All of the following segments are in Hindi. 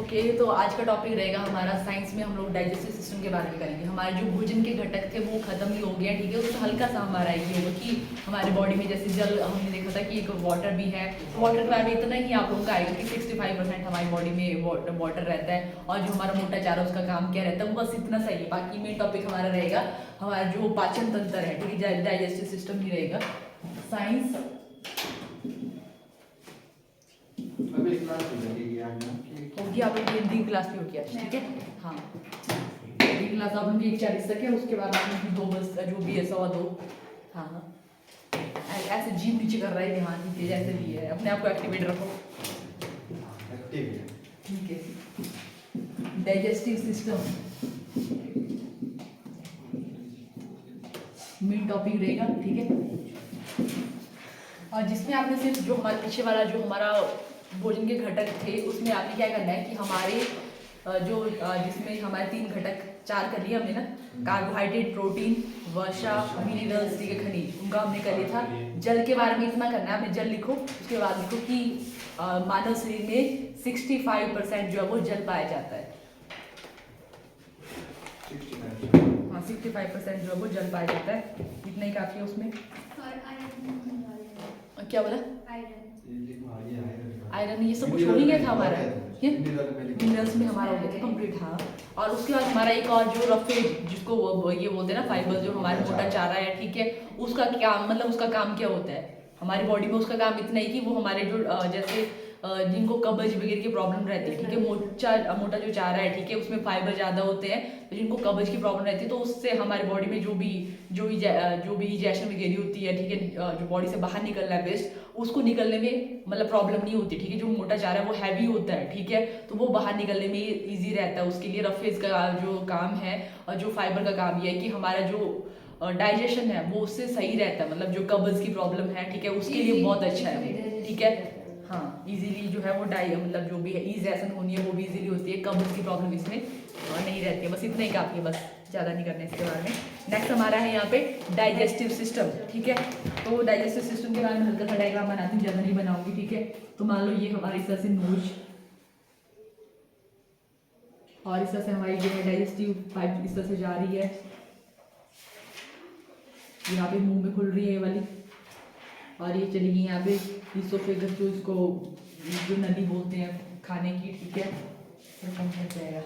ओके तो आज का टॉपिक रहेगा हमारा साइंस में हम लोग डाइजेस्टिव सिस्टम के बारे में करेंगे। हमारे जो भोजन के घटक थे वो खत्म ही हो गया, ठीक है। उसमें हल्का सा हमारा ये होगा कि हमारे बॉडी में जैसे जल हमने देखा था कि एक वाटर भी है, वाटर के बारे में इतना ही आप लोगों का आएगा कि 65% हमारी बॉडी में वाटर रहता है और जो हमारा मोटा चारा उसका काम क्या रहता है वो बस इतना सही है। बाकी मेन टॉपिक हमारा रहेगा हमारा जो पाचन तंत्र है, ठीक है, डाइजेस्टिव सिस्टम ही रहेगा। साइंस होगी आप लोग हिंदी क्लास भी होगी आज, ठीक है। हाँ हिंदी क्लास आप लोग 1:40 तक है, उसके बाद आप लोग 2 बजे जो भी है 2:15। हाँ हाँ ऐसे जीभ नीचे कर रहा है, ध्यान दीजिए जैसे भी है, अपने आप को एक्टिवेट रखो, ठीक है। डाइजेस्टिव सिस्टम मेन टॉपिक रहेगा, ठीक है। और जिसमें आपने सिर्फ जो हमारे पीछे वाला जो हमारा भोजन के घटक थे उसमें आपने क्या करना है कि हमारे जिसमें हमारे 3 घटक 4 कर लिए हमने ना, कार्बोहाइड्रेट, प्रोटीन, वसा, मिनरल्स, ठीक है, खनिज, उनका हमने कर लिया था। जल के बारे में इतना करना है, आपने जल लिखो, उसके बाद लिखो कि मानव शरीर में 65% जो है वो जल पाया जाता है। हाँ 65% जो है वो जल पाया जाता है, इतना ही काफी है उसमें। क्या बोला? आयरन ये सब कुछ हो नहीं गया था हमारा, ये मिनरल्स में हमारा हो गया था कंप्लीट। हाँ और उसके बाद हमारा एक और जो रफेज जिसको ये बोलते हैं ना फाइबर, जो हमारा मोटा चारा है, ठीक है, उसका क्या मतलब उसका काम क्या होता है हमारी बॉडी में? उसका काम इतना ही कि वो हमारे जो जैसे जिनको कब्ज वगैरह की प्रॉब्लम रहती है, ठीक है, मोटा जो चारा है, ठीक है, उसमें फाइबर ज़्यादा होते हैं, तो जिनको कब्ज की प्रॉब्लम रहती है तो उससे हमारी बॉडी में जो भी इजेशन वगैरह होती है, ठीक है, जो बॉडी से बाहर निकलना है वेस्ट, उसको निकलने में मतलब प्रॉब्लम नहीं होती, ठीक है। जो मोटा चारा है वो हैवी होता है, ठीक है, तो वो बाहर निकलने में ईजी रहता है। उसके लिए रफेज का जो काम है और जो फाइबर का काम ये है कि हमारा जो डाइजेशन है वो उससे सही रहता है, मतलब जो कब्ज की प्रॉब्लम है, ठीक है, उसके लिए बहुत अच्छा है, ठीक है। हाँ इजीली जो है वो मतलब जो भी है इजेशन होनी है वो भी इजीली होती है, कब्ज की प्रॉब्लम इसमें नहीं रहती है। बस इतना ही काफ़ी है, बस ज़्यादा नहीं करना इसके बारे में। नेक्स्ट हमारा है यहाँ पे डाइजेस्टिव सिस्टम, ठीक है। तो डाइजेस्टिव सिस्टम के बारे में हल्का सा डायग्राम बनाती हूँ, ज़्यादा नहीं बनाऊंगी, ठीक है। तो मान लो ये हमारी इस तरह से नोज और इस तरह से हमारी जो है डाइजेस्टिव पाइप इस तरह से जा रही है, यहाँ पे मुंह में खुल रही है ये वाली, और ये चली गई यहाँ पे इसोफेगस, जो इसको जो नली बोलते हैं खाने की, ठीक है। थोड़ा कम हो जाएगा,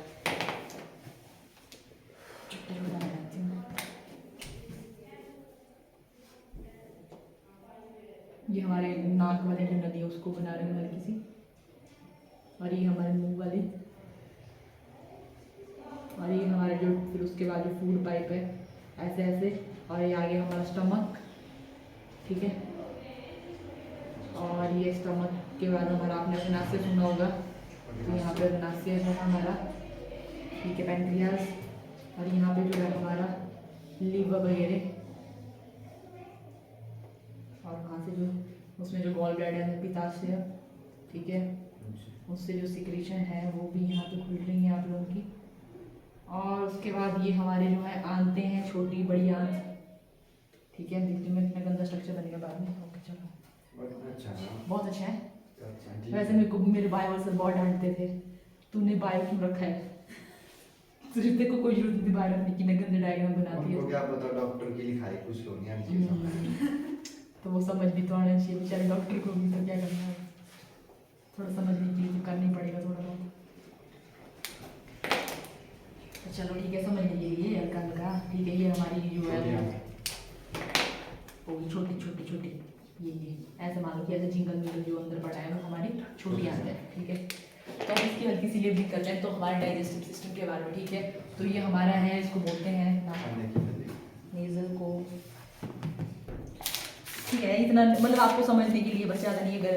ये हमारे नाक वाले जो नली है उसको बना रहे हैं हल्की सी, और ये हमारे मुंह वाले, और ये हमारा जो फिर उसके बाद जो फूड पाइप है ऐसे ऐसे, और ये आगे हमारा स्टमक, ठीक है। और ये स्टमक के बाद हमारा आपने अग्नाशय सुना होगा, तो यहाँ पे अग्नाशय है हमारा, ठीक है, पैंक्रियास, और यहाँ पे जो है हमारा लीवर वगैरह, और वहाँ से जो उसमें जो गॉल ब्लैडर है पित्ताशय, ठीक है, उससे जो सिक्रीशन है वो भी यहाँ पे खुल रही है आप लोगों की। और उसके बाद ये हमारे जो है आंतें हैं, छोटी बड़ी आंत, ठीक है। दिखने में इतना गंदा स्ट्रक्चर बनेगा बाद में, ओके चलो बहुत अच्छा है। वैसे मेरे को मेरे बायो सर बहुत डांटते थे, तूने बायो क्यों रखा है, सिर्फ तेरे को कोई जरूरत नहीं बायो रखने की, ना गंदे डायग्राम बनाती है। क्या पता डॉक्टर की लिखाई कुछ लोग नहीं तो वो समझ भी तो आना चाहिए, बेचारे डॉक्टर को भी तो क्या करना है, थोड़ा समझने के लिए तो करना ही पड़ेगा थोड़ा बहुत। तो चलो ठीक है, समझ लीजिए ये हल्का हल्का, ठीक है। ये हमारी जो है वो छोटी छोटी छोटी ये ऐसे मान लो कि ऐसे जिंगल मिंगल जो अंदर पड़ा है वो हमारी छोटी आंत है, ठीक है। तो हम इसकी हल्की सी लेवलिंग करते हैं तो हमारे डाइजेस्टिव सिस्टम के बारे में, ठीक है। तो ये हमारा है, इसको बोलते हैं नेजल को, ठीक है। इतना मतलब आपको समझने के लिए बस, ज़्यादा नहीं, अगर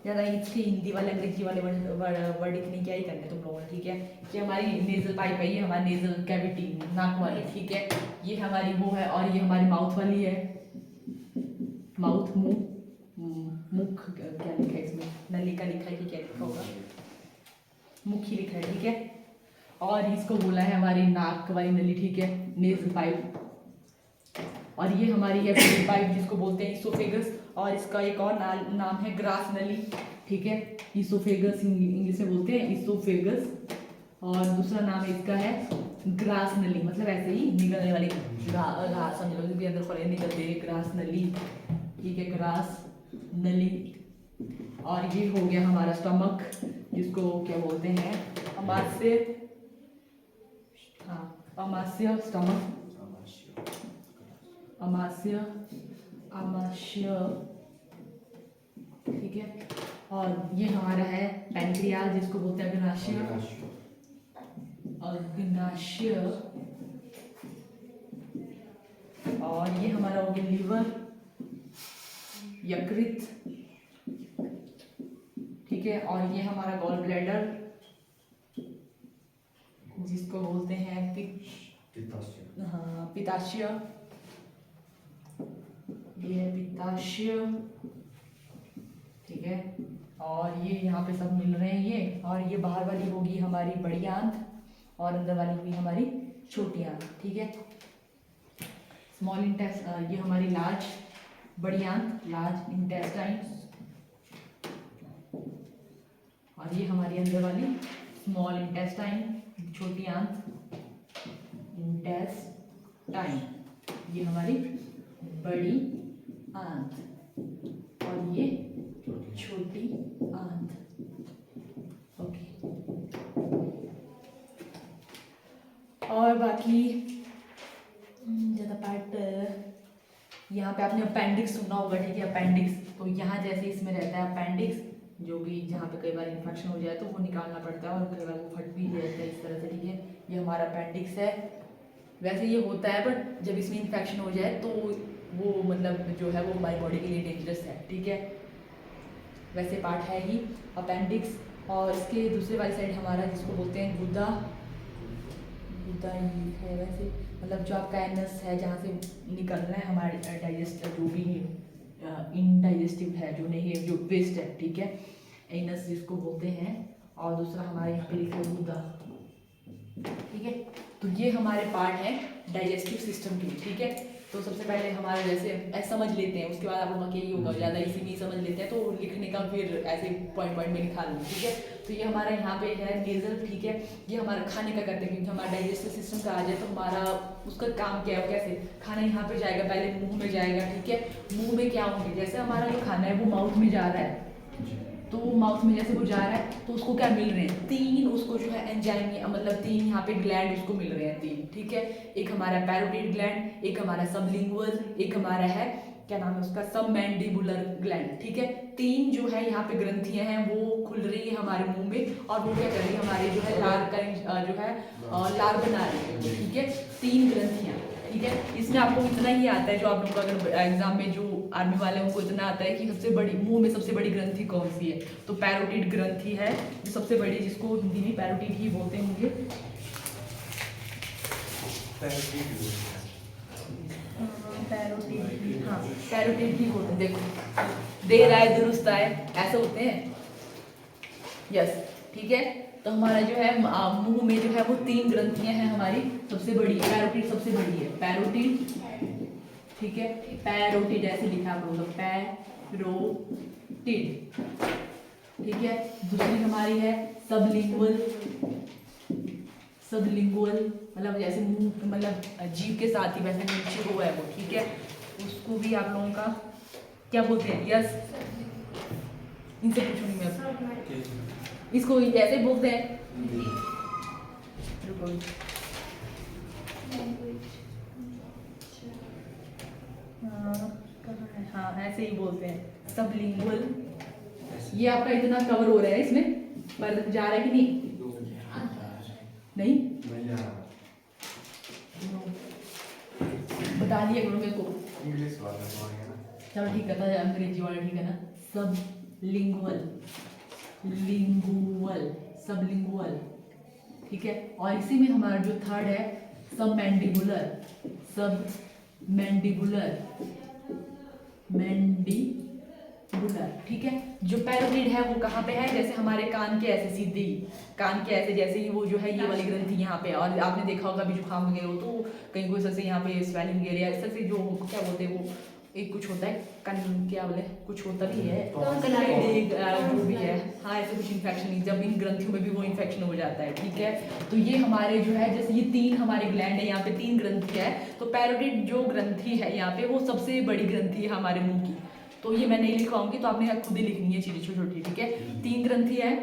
ज़्यादा इसके हिंदी वाले अंग्रेजी वाले वर्ड इतने क्या ही करने तुम लोगों ने, ठीक है। ये हमारी नेजल पाइप है, ये हमारी नेजल कैविटी नाक वाली, ठीक है। ये हमारी वो है, और ये हमारी माउथ वाली है, माउथ मुख क्या लिखा है इसमें, नली का लिखा है कि क्या लिखा होगा, मुख ही लिखा है, ठीक है। और इसको बोला है हमारी नाक वाली नली, ठीक है, नेजल पाइप। और ये हमारी है फूड पाइप जिसको बोलते हैं इसोफेगस, और इसका एक और नाम है ग्रास नली, ठीक है। इसोफेगस इंग्लिश में बोलते हैं, इसोफेगस। और दूसरा नाम इसका है ग्रास नली, मतलब ऐसे ही निकलने वाली घास समझ लो, भी अंदर फले निकलते हैं, ग्रास नली, ठीक है, ग्रास नली। और ये हो गया हमारा स्टमक, जिसको क्या बोलते हैं, अमाशय, हाँ अमाशय स्टमक, अमाशय, अमाशय, ठीक है। और ये हमारा है पैंक्रियाज, जिसको बोलते हैं अग्नाशय, अग्नाशय। और ये हमारा हो गया लीवर, यकृत, ठीक है। और ये हमारा गॉल ब्लैडर, जिसको बोलते हैं हाँ पित्ताशय, ये है पित्ताशय, ठीक है। और ये यहाँ पे सब मिल रहे हैं ये। और ये बाहर वाली होगी हमारी बड़ी आंत और अंदर वाली होगी हमारी छोटी आंत, ठीक है। स्मॉल इंटेस्ट, ये हमारी लार्ज बड़ी आंत, लार्ज इंटेस्टाइन। और ये हमारी अंदर वाली स्मॉल इंटेस्टाइन, छोटी आंत, इंटेस्टाइन। ये हमारी बड़ी आंत और ये छोटी आंत, ओके। और बाकी ज़्यादा पार्ट यहाँ पे आपने अपेंडिक्स सुना होगा, ठीक है, अपेंडिक्स। तो यहाँ जैसे इसमें रहता है अपेंडिक्स, जो भी जहाँ पे कई बार इन्फेक्शन हो जाए तो वो निकालना पड़ता है, और कई बार वो फट भी जाता है इस तरह से, ठीक है। ये हमारा अपेंडिक्स है। वैसे ये होता है, बट जब इसमें इन्फेक्शन हो जाए तो वो मतलब जो है वो हमारी बॉडी के लिए डेंजरस है, ठीक है। वैसे पार्ट है ही अपेंडिक्स। और इसके दूसरे वाली साइड हमारा जिसको बोलते हैं गुदा, गुदा है वैसे, मतलब जो आपका एनस है, जहाँ से निकलना है हमारे डाइजेस्ट जो भी इनडाइजेस्टिव है, जो नहीं है, जो वेस्ट है, ठीक है, एनस जिसको बोलते हैं। और दूसरा हमारे यहाँ पे लिखा है गुदा, ठीक है। तो ये हमारे पार्ट है डाइजेस्टिव सिस्टम के, ठीक है। तो सबसे पहले हमारे जैसे ऐसे समझ लेते हैं, उसके बाद आप लोगों का यही होगा, ज़्यादा इसी में समझ लेते हैं तो लिखने का फिर ऐसे पॉइंट में निकाल लो, ठीक है। तो ये हमारा यहाँ पे है नेजल, ठीक है। ये हमारा खाने का करते हैं, क्योंकि हमारा डाइजेस्टिव सिस्टम का आ जाए तो हमारा उसका काम क्या है, कैसे खाना यहाँ पे जाएगा, पहले मुंह में जाएगा, ठीक है। मुंह में क्या होंगे, जैसे हमारा जो खाना है वो माउथ में जा रहा है, तो माउथ में जैसे वो जा रहा है तो उसको क्या मिल रहे हैं, तीन उसको जो है एंजाइम, मतलब तीन यहाँ पे ग्लैंड उसको मिल रहे हैं, तीन, ठीक है। एक हमारा पैरोटिड ग्लैंड, एक हमारा सबलिंगुअल, एक हमारा है क्या नाम है उसका, सबमैंडिबुलर ग्लैंड, ठीक है। तीन जो है यहाँ पे ग्रंथियां हैं वो खुल रही है हमारे मुंह में, और वो क्या कर रही है, हमारे जो है लार का जो है लार बना रही है, ठीक है। तीन ग्रंथियां, ठीक है। इसमें आपको इतना ही आता है, जो आप लोग का अगर एग्जाम में जो आर्मी वाले हैं उनको इतना आता है कि सबसे बड़ी मुंह में सबसे बड़ी ग्रंथि कौन सी है, तो पैरोटिड ग्रंथि है जो सबसे बड़ी, जिसको हिंदी में पैरोटिड ही बोलते होंगे। पैरोटिड, हाँ पैरोटिड ही बोलते हैं। देखो देर आए दुरुस्त आए, ऐसे होते हैं, यस, ठीक है। तो हमारा जो है मुंह में जो है वो तीन ग्रंथियां हैं हमारी, सबसे बड़ी पैरोटिड सबसे बड़ी है, पैरोटिड, ठीक है। पैरोटिड ऐसे लिखा आप लोगों का, पैरोटिड, ठीक है। दूसरी हमारी है सबलिंगुअल, सबलिंगुअल मतलब जैसे मुंह, मतलब जीभ के साथ ही वैसे नीचे हुआ है वो, ठीक है। उसको भी आप लोगों का क्या बोलते हैं, यस, इनसे पूछूंगी मैं, इसको ऐसे बोलते हैं, हाँ ऐसे ही बोलते हैं, सबलिंगुअल। ये आपका इतना कवर हो रहा है, इसमें पर जा रहा है कि नहीं, नहीं बता दिए करो मेरे को, इंग्लिश वाला चलो ठीक है, अंग्रेजी वाला ठीक है ना, सबलिंगुअल, लिंगुअल, सबलिंगुअल, ठीक है। और इसी में हमारा जो थर्ड है सबमैंडिबुलर, सबमैंडिबुलर, मैंडिबुलर, ठीक है। जो पैरोटिड है वो कहाँ पे है, जैसे हमारे कान के ऐसे सीधे, कान के ऐसे जैसे ही वो जो है ये वाली ग्रंथि यहाँ पे, और आपने देखा होगा भी जुकाम वगैरह हो तो कहीं कोई से यहाँ पे स्वेलिंग एरिया, ऐसे जो क्या बोलते हैं वो एक कुछ होता है क्या बोले, कुछ होता भी है Tonsillitis। जो भी है, हाँ ऐसे कुछ इन्फेक्शन, जब इन ग्रंथियों में भी वो इन्फेक्शन हो जाता है, ठीक है। तो ये हमारे जो है, जैसे ये 3 हमारे ग्लैंड है, यहाँ पे 3 ग्रंथि है। तो पैरोटिड जो ग्रंथि है यहाँ पे, वो सबसे बड़ी ग्रंथि है हमारे मुंह की। तो ये मैं नहीं लिखवाऊंगी, तो आपने खुद ही लिखनी है चीज़ें छोटी छोटी, ठीक है। 3 ग्रंथि है,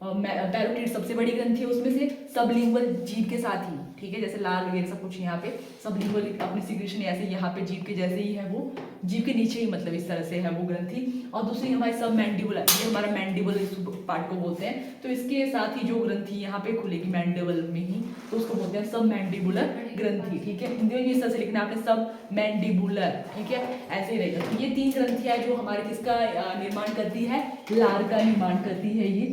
पैरोटिड सबसे बड़ी ग्रंथि है उसमें से, सबलिंगुअल जीभ के साथ ही, ठीक है, जैसे लाल वगैरह सब कुछ यहाँ पे सबलिंगुअल अपनी सिक्रेशन ऐसे यहाँ पे जीभ के जैसे ही है, वो जीभ के नीचे ही मतलब इस तरह से है वो ग्रंथि। और दूसरी हमारी सब मैंडिबुलर, ये हमारा मैंडिबल इस पार्ट को बोलते हैं। तो इसके साथ ही जो ग्रंथि यहाँ पे खुलेगी मैंडिबल में ही, तो उसको बोलते हैं सब मैंडिबुलर ग्रंथि, ठीक है। हिंदी में इस तरह से लिखना आपने, सब मैंडिबुलर, ठीक है, ऐसे ही रहेगा। तो ये 3 ग्रंथियाँ जो हमारे किसका निर्माण करती है, लार का निर्माण करती है ये।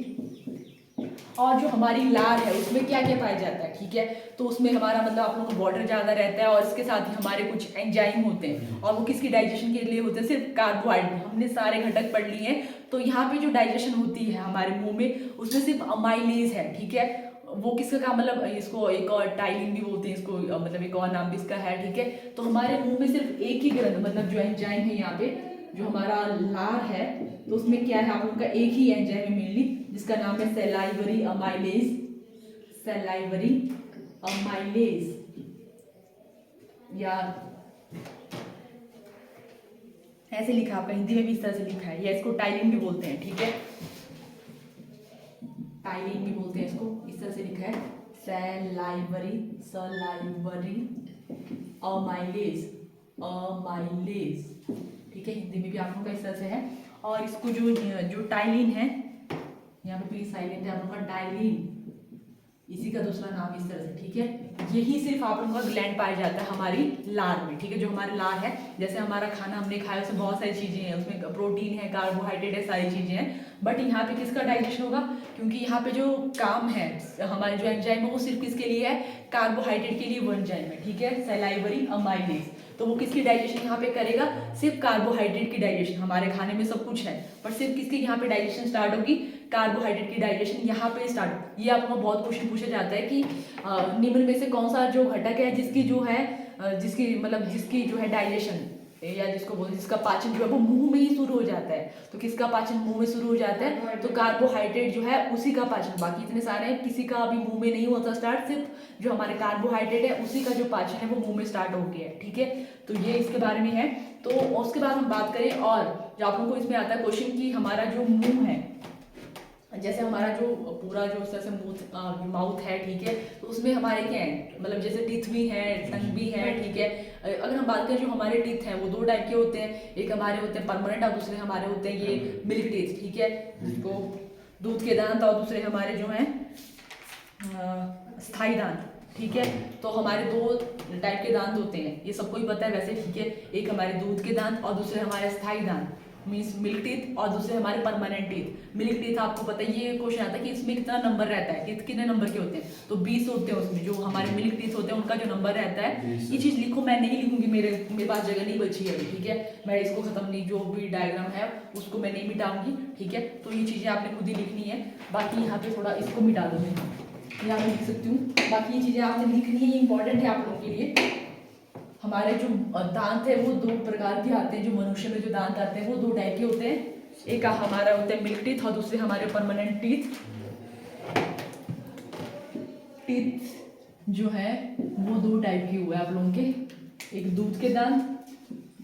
और जो हमारी लार है उसमें क्या क्या पाया जाता है, ठीक है। तो उसमें हमारा मतलब आप लोगों को वाटर ज़्यादा रहता है, और इसके साथ ही हमारे कुछ एंजाइम होते हैं, और वो किसकी डाइजेशन के लिए होते हैं, सिर्फ कार्बोहाइड्रेट। हमने सारे घटक पढ़ लिए हैं। तो यहाँ पे जो डाइजेशन होती है हमारे मुंह में, उसमें सिर्फ अमाइलेज है, ठीक है। वो किसका काम, मतलब इसको एक और टाइलिन भी बोलते हैं इसको, मतलब एक और नाम भी इसका है, ठीक है। तो हमारे मुंह में सिर्फ एक ही ग्रंथ, मतलब जो एंजाइम है यहाँ पे, जो हमारा लार है, तो उसमें क्या है आप लोगों का एक ही एंजाइम है मेनली, जिसका नाम है सैलाइवरी अमाइलेज, सैलाइवरी अमाइलेज, या ऐसे लिखा आपका, हिंदी में भी इस तरह से लिखा है, या इसको टाइलिन भी बोलते हैं, ठीक है, टाइलिन भी बोलते हैं इसको, इस तरह से लिखा है सैलाइवरी, सलाइवरी अमाइलेज, अमाइलेज, ठीक है। हिंदी में भी आप लोगों का इस तरह से है। और इसको जो टाइलिन है, यहाँ पे प्लीज साइलेंट है आप लोगों का, टाइलिन, इसी का दूसरा नाम इस तरह से, ठीक है। यही सिर्फ आप लोगों का ग्लैंड पाया जाता है हमारी लार में, ठीक है। जो हमारी लार है, जैसे हमारा खाना हमने खाया, उसमें बहुत सारी चीजें हैं, उसमें प्रोटीन है, कार्बोहाइड्रेट है, सारी चीजें हैं। बट यहाँ पे किसका डाइजेशन होगा, क्योंकि यहाँ पे जो काम है हमारे जो एंजाइम है, वो सिर्फ किसके लिए है, कार्बोहाइड्रेट के लिए वो एंजाइम है, ठीक है, सैलाइवरी अमाइलेज। तो वो किसकी डाइजेशन यहाँ पे करेगा, सिर्फ कार्बोहाइड्रेट की डाइजेशन। हमारे खाने में सब कुछ है, पर सिर्फ किसकी यहाँ पे डाइजेशन स्टार्ट होगी, कार्बोहाइड्रेट की डाइजेशन यहाँ पे स्टार्ट। ये आपको बहुत क्वेश्चन पूछा जाता है कि निम्न में से कौन सा जो घटक है जिसकी जो है जिसकी जो है डाइजेशन, या जिसको बोलते हैं जिसका पाचन जो है वो मुंह में ही शुरू हो जाता है। तो किसका पाचन मुंह में शुरू हो जाता है, तो कार्बोहाइड्रेट जो है उसी का पाचन। बाकी इतने सारे हैं, किसी का अभी मुंह में नहीं होता स्टार्ट, सिर्फ जो हमारे कार्बोहाइड्रेट है उसी का जो पाचन है वो मुंह में स्टार्ट हो गया है, ठीक है। तो ये इसके बारे में है। तो उसके बाद हम बात करें, और जो आप लोगों को इसमें आता है क्वेश्चन कि हमारा जो मुंह है, जैसे हमारा जो पूरा जो उस तरह से माउथ है, ठीक है, तो उसमें हमारे क्या है, मतलब जैसे टीथ भी है, टंग भी है, ठीक है। अगर हम बात करें जो हमारे टीथ हैं वो 2 टाइप के होते हैं, एक हमारे होते हैं परमानेंट और दूसरे हमारे होते हैं ये मिल्क टीथ, ठीक है, जिसको दूध के दांत, और दूसरे हमारे जो हैं स्थायी दांत, ठीक है। तो हमारे 2 टाइप के दांत होते हैं, ये सबको ही पता है वैसे, ठीक है। एक हमारे दूध के दांत और दूसरे हमारे स्थायी दांत, मीन्स मिल्क टीथ, और दूसरे हमारे परमानेंट टीथ। मिल्क टीथ आपको पता है, ये क्वेश्चन आता है कि इसमें कितना नंबर रहता है, कितने नंबर के होते हैं, तो 20 होते हैं उसमें। जो हमारे मिल्क टीथ होते हैं उनका जो नंबर रहता है, ये चीज़ लिखो, मैं नहीं लिखूंगी, मेरे पास जगह नहीं बची है, ठीक है। मैं इसको खत्म नहीं, जो भी डायग्राम है उसको मैं नहीं मिटाऊंगी, ठीक है। तो ये चीज़ें आपने खुद ही लिखनी है। बाकी यहाँ पे थोड़ा इसको मिटा दो, मैं यहाँ पे लिख सकती हूँ, बाकी ये चीज़ें आपने लिखनी है, ये इंपॉर्टेंट है आप लोगों के लिए। हमारे जो दांत है वो 2 प्रकार के आते हैं, जो मनुष्य में जो दांत आते हैं वो 2 टाइप के होते हैं, एक हमारा होता है मिल्क टीथ और दूसरे हमारे परमानेंट टीथ। टीथ जो है वो 2 टाइप के हुए आप लोगों के, एक दूध के दांत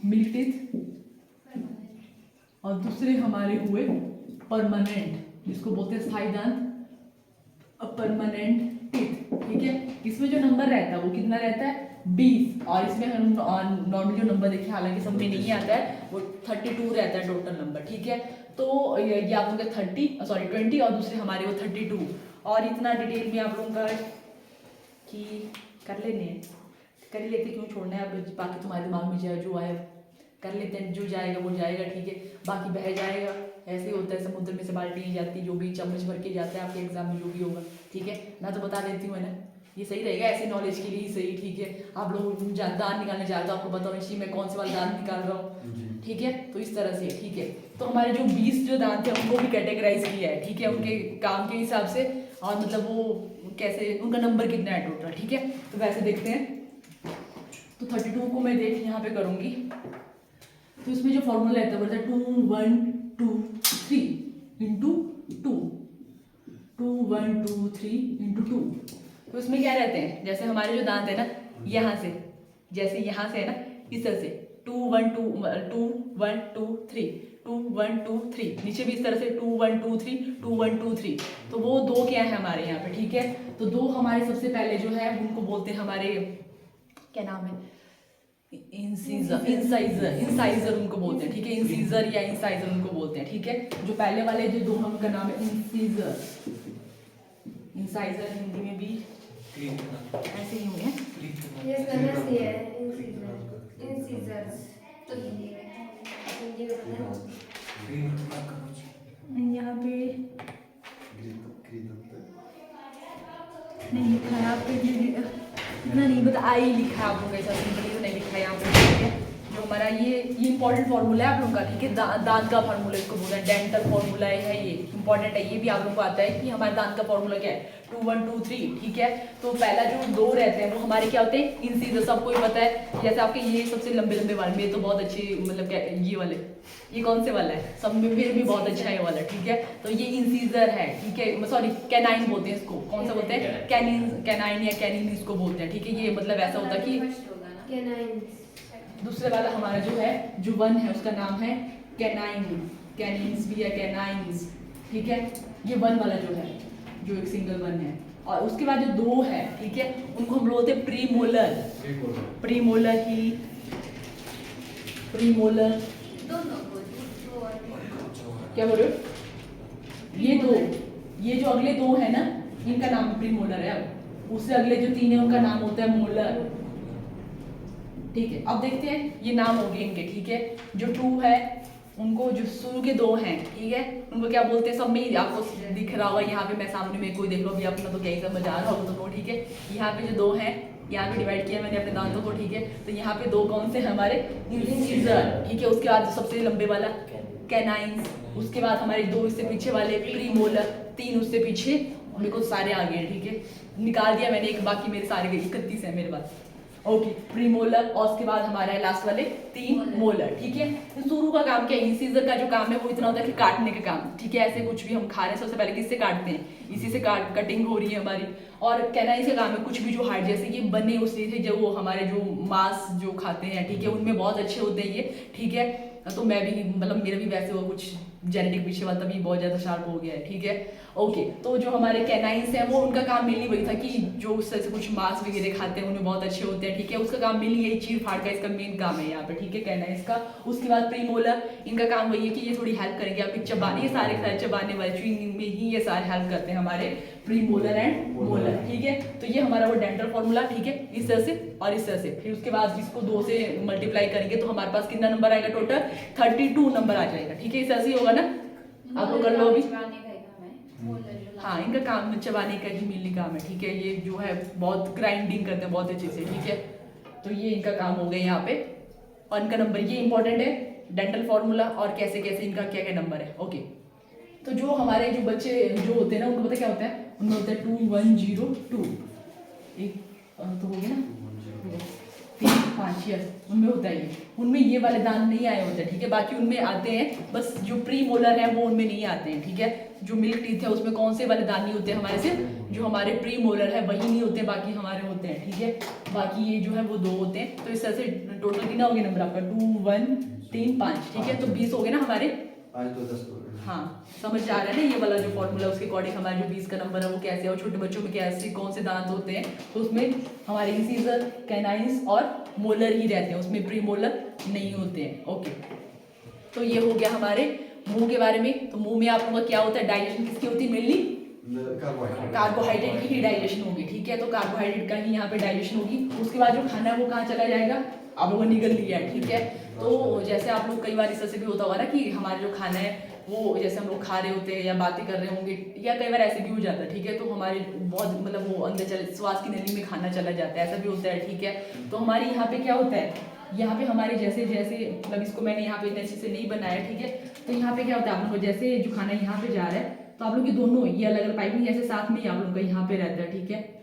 मिल्क टीथ, और दूसरे हमारे हुए परमानेंट, जिसको बोलते हैं स्थायी दांत, परमानेंट टीथ, ठीक है। इसमें जो नंबर रहता है वो कितना रहता है, 20, और इसमें हम नॉर्मली जो नंबर देखिए, हालांकि सब में नहीं आता है, वो 32 रहता है टोटल नंबर, ठीक है। तो ये आप लोगों का 20 और दूसरे हमारे वो 32। और इतना डिटेल में आप लोगों का कि कर ही लेते, क्यों छोड़ना है, अब बाकी तुम्हारे दिमाग में जाए जो आए कर लेते हैं, जो जाएगा वो जाएगा, ठीक है, बाकी बह जाएगा। ऐसे ही होता है, समुद्र में से बाल्टी नहीं जाती, जो भी चम्मच भर के जाता है आपके एग्जाम में जो भी होगा, ठीक है। मैं तो बता देती हूँ, है ना, ये सही रहेगा, ऐसे नॉलेज के लिए ही सही, ठीक है। आप लोग दांत निकालने जा रहे हो तो आपको पता होना चाहिए मैं कौन से वाला दांत निकाल रहा हूँ, ठीक है। तो इस तरह से, ठीक है। तो हमारे जो 20 जो दांत है उनको भी कैटेगराइज किया है, ठीक है, उनके काम के हिसाब से, और मतलब वो कैसे, उनका नंबर कितना है टोटल, ठीक है। तो वैसे देखते हैं, तो 32 को मैं यहाँ पे करूँगी, तो इसमें जो फॉर्मूला रहता है बोलता है 2 1 2 3 इंटू 2, 2 1 2 3 इंटू 2। तो इसमें क्या रहते हैं, जैसे हमारे जो दांत है ना यहाँ से, जैसे यहाँ से है ना इस तरह से 2 1 2 2 1 2 3 2 1 2 3, नीचे भी इस तरह से 2 1 2 3 2 1 2 3। तो वो दो क्या है हमारे यहाँ पे, ठीक है। तो दो हमारे सबसे पहले जो है उनको बोलते हैं हमारे, क्या नाम है, इंसाइजर, इंसाइजर उनको बोलते हैं, ठीक है। इंसीजर या इंसाइजर उनको बोलते हैं, ठीक है। जो पहले वाले जो दोनों का नाम है इंसीजर, इंसाइजर हिंदी में भी ऐसे ही होंगे। ये करना सी है इंसीजर्स तो हिंदी में पता है। यहाँ पे नहीं लिखा है, आप पे इतना नहीं पता, आई लिखा है आप लोगों का, ऐसा सिंपली तो नहीं लिखा है यहाँ पे, ठीक है। जो हमारा ये इंपॉर्टेंट फॉर्मूला है आप लोगों का, ठीक है। दांत का फार्मूला इसको बोलते हैं, डेंटल फार्मूला है, ये इंपॉर्टेंट है। ये भी आप लोगों को आता है कि हमारे दांत का फार्मूला क्या है, 2 1 2 3, ठीक है। तो पहला जो दो रहते हैं वो हमारे क्या होते हैं, इंसीजर, सबको ही पता है। जैसे आपके ये सबसे लंबे लंबे वाले, मेरे तो बहुत अच्छे, मतलब क्या ये वाले, ये कौन से वाला है, सब में फिर भी बहुत अच्छा है ये वाला, ठीक है। तो ये इंसीजर है, ठीक है, सॉरी कैनाइन बोलते हैं इसको, कौन सा बोलते हैं, कैनिन, कैनाइन या कैनिन इसको बोलते हैं, ठीक है। ये मतलब ऐसा होता है कि कैनाइंस। दूसरे वाला हमारा जो है, जो वन है उसका नाम है कैनाइन, कैनिन्स भी या कैनाइंस, ठीक है। ये वन वाला जो है, जो एक सिंगल वन है। और उसके बाद जो दो है, ठीक है, उनको हम बोलते हैं प्रीमोलर, प्रीमोलर ही, प्रीमोलर, क्या बोल रहे हो, ये दो, ये जो अगले दो है ना इनका नाम प्रीमोलर है। उससे अगले जो तीन है उनका नाम होता है मोलर, ठीक है। अब देखते हैं ये नाम हो गए इनके, ठीक है। जो 2 है उनको, जो शुरू के दो हैं, ठीक है, उनको क्या बोलते हैं, सब में आपको दिख रहा होगा यहाँ पे, मैं सामने में कोई देख लो अभी अपना, तो क्या ही समझ आ रहा होगा तुमको, ठीक है। यहाँ पे जो दो हैं, यहाँ पे डिवाइड किया मैंने अपने दांतों को, ठीक है। तो यहाँ पे दो कौन से हमारे, इंसीजर, ठीक है। उसके बाद सबसे लंबे वाला कैनाइंस, उसके बाद हमारे दो इससे पीछे वाले प्रीमोलर, 3 उससे पीछे, मेरे को सारे आ गए, ठीक है। निकाल दिया मैंने एक, बाकी मेरे सारे 31 है मेरे पास, ओके। प्रीमोलर, और उसके बाद हमारा है लास्ट वाले 3 मोलर, ठीक है। तो शुरू का काम क्या है, इंसीजर का जो काम है वो इतना होता है कि काटने का काम, ठीक है। ऐसे कुछ भी हम खा रहे हैं, सबसे पहले किससे काटते हैं, इसी से कटिंग हो रही है हमारी। और कैनाइन से काम है कुछ भी जो हार्ड, जैसे ये बने उससे थे, जो वो हमारे जो मांस जो खाते हैं, ठीक है, उनमें बहुत अच्छे होते हैं ये, ठीक है। तो मैं भी, मतलब मेरा भी वैसे वो कुछ जेनेटिक पीछे वाला तभी बहुत ज़्यादा शार्प हो गया है, ठीक है, ओके। तो जो हमारे कैनाइंस हैं वो, उनका काम मेनली वही था कि जो उससे कुछ मांस वगैरह खाते हैं उनमें बहुत अच्छे होते हैं, ठीक है। उसका काम मेनली यही चीर फाड़ का इसका मेन काम है यहाँ पे, ठीक है, कैनाइंस का। उसके बाद प्रीमोलर, इनका काम वही है कि ये थोड़ी हेल्प करेंगे आपके चबाने, ये सारे चबाने वाले च्युइंग में ही ये सारे हेल्प करते हैं हमारे प्रीमोलर एंड मोलर, ठीक है। तो ये हमारा वो डेंटल फॉर्मूला, ठीक है, इस तरह से और इस तरह से। फिर उसके बाद इसको 2 से मल्टीप्लाई करेंगे तो हमारे पास कितना नंबर आएगा, टोटल 32 नंबर आ जाएगा, ठीक है। इस तरह से होगा ना, आप लोग कर लो अभी। हाँ, इनका काम चबाने का ही मेनली काम है, ठीक है। ये जो है बहुत ग्राइंडिंग करते हैं बहुत अच्छे से, ठीक है। तो ये इनका काम हो गया यहाँ पे, और इनका नंबर ये इंपॉर्टेंट है, डेंटल फॉर्मूला और कैसे कैसे इनका क्या क्या नंबर है, ओके। तो जो हमारे जो बच्चे जो होते हैं ना, उनको पता क्या होता है, उनमें होता है 2 1 0 2, एक तो हो गया ना, 3 5, यस, उनमें होता है ये। उनमें ये वाले दांत नहीं आए होते हैं, ठीक है। बाकी उनमें आते हैं, बस जो प्री मोलर है वो उनमें नहीं आते हैं, ठीक है। जो मिल्क टीथ है उसमें कौन से वाले दांत नहीं होते हैं हमारे, सिर्फ जो हमारे प्री मोलर है वही नहीं होते, बाकी हमारे होते हैं, ठीक है। बाकी ये जो है वो 2 होते हैं। तो इस तरह से टोटल कितना हो गया नंबर आपका, 2 1 3 5, ठीक है। तो 20 हो गए ना हमारे, 5 2 10 हो गए। हाँ, समझ आ रहा है ना, ये वाला जो फॉर्मूला उसके अकॉर्डिंग हमारे जो 20 का नंबर है वो कैसे है, और छोटे बच्चों में कैसे कौन से दांत होते हैं, तो उसमें हमारे इंसीजर, कैनाइंस और मोलर ही रहते हैं, उसमें प्री मोलर नहीं होते हैं, ओके। तो ये हो गया हमारे मुंह के बारे में। तो मुंह में आप लोगों का क्या होता है, डाइजेशन किसकी होती है, मेनली कार्बोहाइड्रेट की ही डाइजेशन होगी, ठीक है। तो कार्बोहाइड्रेट का ही यहाँ पे डाइजेशन होगी। उसके बाद जो खाना है वो कहाँ चला जाएगा, आप लोगों ने निगल लिया है, ठीक है। तो जैसे आप लोग कई बार इस तरह से भी होता होगा ना कि हमारे जो खाना है वो, जैसे हम लोग खा रहे होते हैं या बातें कर रहे होंगे, या कई बार ऐसे भी हो जाता है, ठीक है। तो हमारे बहुत, मतलब वो अंदर चले, श्वास की नली में खाना चला जाता है, ऐसा भी होता है, ठीक है। तो हमारे यहाँ पे क्या होता है, यहाँ पे हमारे जैसे जैसे, मतलब इसको मैंने यहाँ पे इतने अच्छे से नहीं बनाया, ठीक है। तो यहाँ पे क्या होता है, आप लोग को जैसे जो खाना यहाँ पे जा रहा है, तो आप लोग की दोनों ये अलग अलग पाइपिंग ऐसे साथ में ही आप लोग का यहाँ पे रहता है, ठीक है।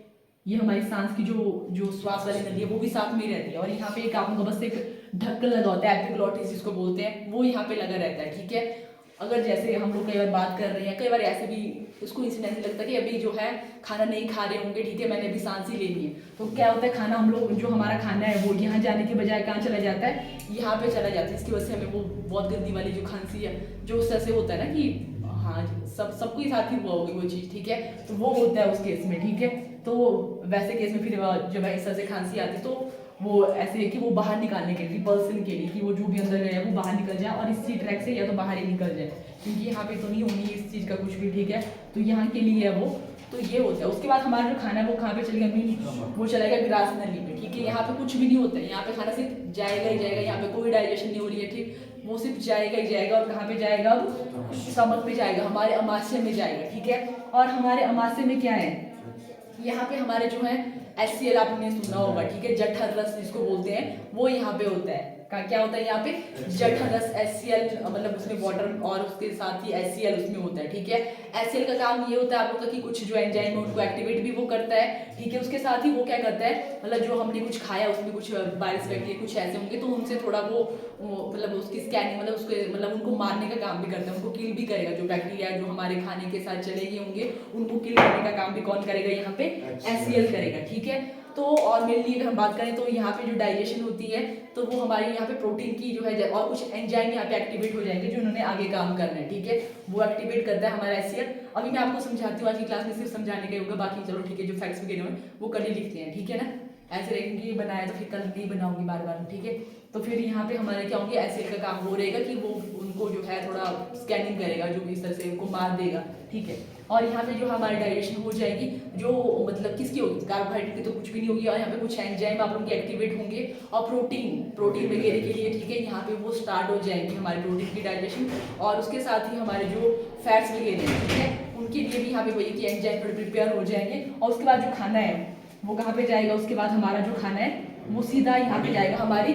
ये हमारी सांस की जो श्वास वाली नली है वो भी साथ में ही रहती है, और यहाँ पे एक आप लोग का बस एक ढक्कन लगा होता है, एपिग्लॉटिस जिसको बोलते हैं, वो यहाँ पे लगा रहता है, ठीक है। अगर जैसे हम लोग कई बार बात कर रहे हैं, कई बार ऐसे भी उसको इंसिडेंट लगता है कि अभी जो है खाना नहीं खा रहे होंगे, ठीक है, मैंने अभी सांस ही लेनी है, तो क्या होता है खाना हम लोग जो हमारा खाना है वो यहाँ जाने के बजाय कहाँ चला जाता है, यहाँ पे चला जाता है। इसकी वजह से हमें वो बहुत गंदी वाली जो खांसी है, जो उससे ऐसे होता है ना कि हाँ सबको ही साथ ही हुआ होगी वो चीज़, ठीक है, तो वो होता है उस केस में, ठीक है। तो वैसे केस में फिर जब इस तरह से खांसी आती तो वो ऐसे है कि वो बाहर निकालने के लिए, रिपल्सन के लिए, कि वो जो भी अंदर गया है वो बाहर निकल जाए और इसी ट्रैक से या तो बाहर ही निकल जाए, क्योंकि यहाँ पे तो नहीं होनी है इस चीज़ का कुछ भी, ठीक है। तो यहाँ के लिए है वो, तो ये होता है। उसके बाद हमारा जो खाना है वो कहाँ पे चलेगा, मीन वो चलेगा ग्रास नली में, ठीक है। यहाँ पे कुछ भी नहीं होता है, यहाँ पे खाना सिर्फ जाएगा ही जाएगा, यहाँ पे कोई डाइजेशन नहीं हो रही है, ठीक, वो सिर्फ जाएगा ही जाएगा। और कहाँ पे जाएगा, अब स्टमक पे जाएगा, हमारे अमाशय में जाएगा, ठीक है। और हमारे अमाशय में क्या है, यहाँ पे हमारे जो है HCl आपने सुना होगा, ठीक है, जठर रस जिसको बोलते हैं, वो यहाँ पे होता है। क्या होता है यहाँ पे, जठर रस, HCl, मतलब उसमें वाटर और उसके साथ ही HCl उसमें होता है, ठीक है। HCl का काम ये होता है आप लोग का कि कुछ जो एंजाइम है उनको एक्टिवेट भी वो करता है, ठीक है। उसके साथ ही वो क्या करता है, मतलब जो हमने कुछ खाया उसमें कुछ वायरस बैक्टीरिया कुछ ऐसे होंगे तो उनसे थोड़ा वो मतलब उसकी स्कैनिंग, मतलब उसके मतलब उनको मारने का काम भी करता है, उनको किल भी करेगा। जो बैक्टीरिया जो हमारे खाने के साथ चले गए होंगे उनको किल करने का काम भी कौन करेगा, यहाँ पे HCl करेगा, ठीक है। तो और मेनली अगर हम बात करें तो यहाँ पे जो डाइजेशन होती है तो वो हमारे यहाँ पे प्रोटीन की जो है और कुछ एंजाइम यहाँ पे एक्टिवेट हो जाएंगे जो उन्होंने आगे काम करना है, ठीक है, वो एक्टिवेट करता है हमारा HCl। अभी मैं आपको समझाती हूँ, आज की क्लास में सिर्फ समझाने का होगा, बाकी चलो ठीक है, जो फैक्ट्स वगैरह हैं वो कल ही लिखते हैं, ठीक है ना। ऐसे रहेंगे कि ये बनाया तो फिर कल नहीं बनाऊंगी बार बार, ठीक है। तो फिर यहाँ पे हमारे क्या होंगे, HCl का काम वो रहेगा कि वो उनको जो है थोड़ा स्कैनिंग करेगा, जो इस तरह से उनको मार देगा, ठीक है। और यहाँ पे जो हमारी डाइजेशन हो जाएगी, जो मतलब किसकी होगी, कार्बोहाइड्रेट की तो कुछ भी नहीं होगी, और यहाँ पे कुछ एंजाइम आप लोग के एक्टिवेट होंगे और प्रोटीन वगैरह के लिए, ठीक है, यहाँ पे वो स्टार्ट हो जाएंगे हमारे प्रोटीन की डाइजेशन। और उसके साथ ही हमारे जो फैट्स वगैरह हैं, ठीक है, उनके लिए भी यहाँ पे वही कि एंजाइम थोड़े प्रिपेयर हो जाएंगे। और उसके बाद जो खाना है वो कहाँ पे जाएगा, उसके बाद हमारा जो खाना है वो सीधा यहाँ पे जाएगा हमारी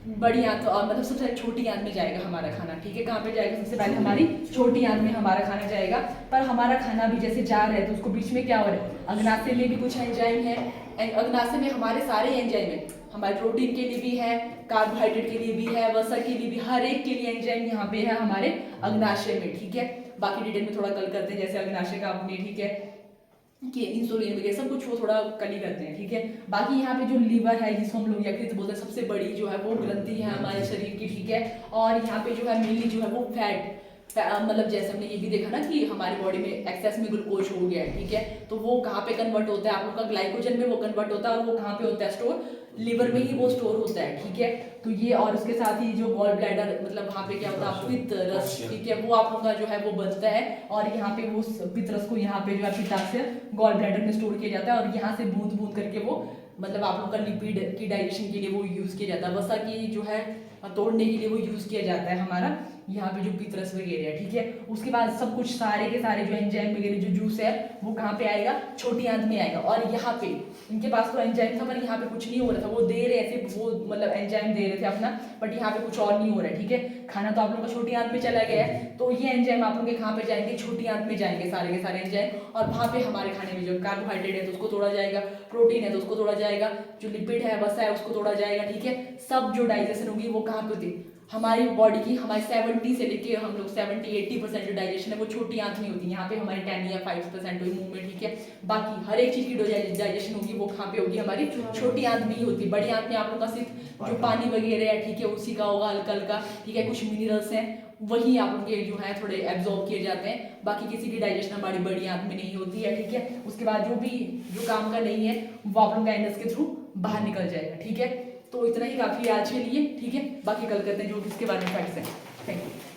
बड़ी आंत, और मतलब सबसे छोटी आंत में जाएगा हमारा खाना, ठीक है। कहाँ पे जाएगा, सबसे पहले हमारी छोटी आंत में हमारा खाना जाएगा। पर हमारा खाना भी जैसे जा रहा है तो उसको बीच में क्या हो रहा है, अग्नाशय में भी कुछ एंजाइम है, अग्नाशय में हमारे सारे एंजाइम है, हमारे प्रोटीन के लिए भी है, कार्बोहाइड्रेट के लिए भी है, वसा के लिए भी, हर एक के लिए एंजाइम यहाँ पे है हमारे अग्नाशय में, ठीक है। बाकी डिटेल में थोड़ा कल करते हैं, जैसे अग्नाशय का अपने, ठीक है, कि इंसुलिन वगैरह सब कुछ वो थोड़ा कल ही करते हैं, ठीक है। बाकी यहाँ पे जो लीवर है जिसको हम लोग यकृत बोलते हैं, सबसे बड़ी जो है वो ग्रंथि है हमारे शरीर की, ठीक है। और यहाँ पे जो है मेनली जो है वो फैट, मतलब जैसे हमने ये भी देखा ना कि हमारी बॉडी में एक्सेस में ग्लूकोज हो गया है, ठीक है, तो वो कहाँ पे कन्वर्ट होता है, आप लोग का ग्लाइकोजन में वो कन्वर्ट होता है, और वो कहाँ पे होता है स्टोर, लीवर में ही वो स्टोर होता है, ठीक है। तो ये, और उसके साथ ही जो गॉल ब्लैडर, मतलब वहाँ पे क्या होता है, पित्त रस, ठीक है, वो आप लोगों का जो है वो बनता है, और यहाँ पे वो पित्त रस को यहाँ पे जो है पित्ताशय गॉल ब्लैडर में स्टोर किया जाता है, और यहाँ से बूंद बूंद करके वो मतलब आप लोग का लिपिड की डाइजेशन के लिए वो यूज़ किया जाता है, वसा की जो है तोड़ने के लिए वो यूज़ किया जाता है हमारा यहाँ पे जो पित्त वगैरह है, ठीक है। उसके बाद सब कुछ सारे के सारे जो एंजाइम वगैरह जो जूस है वो कहाँ पे आएगा, छोटी आंत में आएगा। और यहाँ पे इनके पास तो एंजाइम था पर यहाँ पे कुछ नहीं हो रहा था, वो दे रहे थे, वो मतलब एंजाइम दे रहे थे अपना, बट यहाँ पे कुछ और नहीं हो रहा है, ठीक है। खाना तो आप लोग का छोटी आंत में चला गया है, तो ये एंजाइम आप लोग के कहाँ पे जाएंगे, छोटी आंत में जाएंगे सारे के सारे एंजाइम, और वहाँ पे हमारे खाने में जो कार्बोहाइड्रेट है तो उसको तोड़ा जाएगा, प्रोटीन है तो उसको तोड़ा जाएगा, जो लिपिड है वसा है उसको तोड़ा जाएगा, ठीक है। सब जो डाइजेशन होगी वो कहाँ पे होती, हमारी बॉडी की, हमारे 70 से लेके हम लोग 70-80% जो डाइजेशन है वो छोटी आंत में होती है, यहाँ पे हमारी 10 या 5% हुई मुंह में, ठीक है। बाकी हर एक चीज़ की डाइजेशन होगी वो कहाँ पे होगी, हमारी छोटी आंत में ही होती है। बड़ी आंत में आप लोग का सिर्फ जो पानी वगैरह है, ठीक है, उसी का होगा हल्का हल्का, ठीक है, कुछ मिनरल्स हैं वही आप लोग के जो है थोड़े एब्जॉर्ब किए जाते हैं, बाकी किसी की डाइजेशन हमारी बड़ी आंत में नहीं होती है, ठीक है। उसके बाद जो भी जो काम का नहीं है वो आप लोग का एनस के थ्रू बाहर निकल जाएगा, ठीक है। तो इतना ही काफ़ी है आज के लिए, ठीक है। बाकी कल करते हैं जो इसके बारे में फैक्ट्स हैं। Thank you.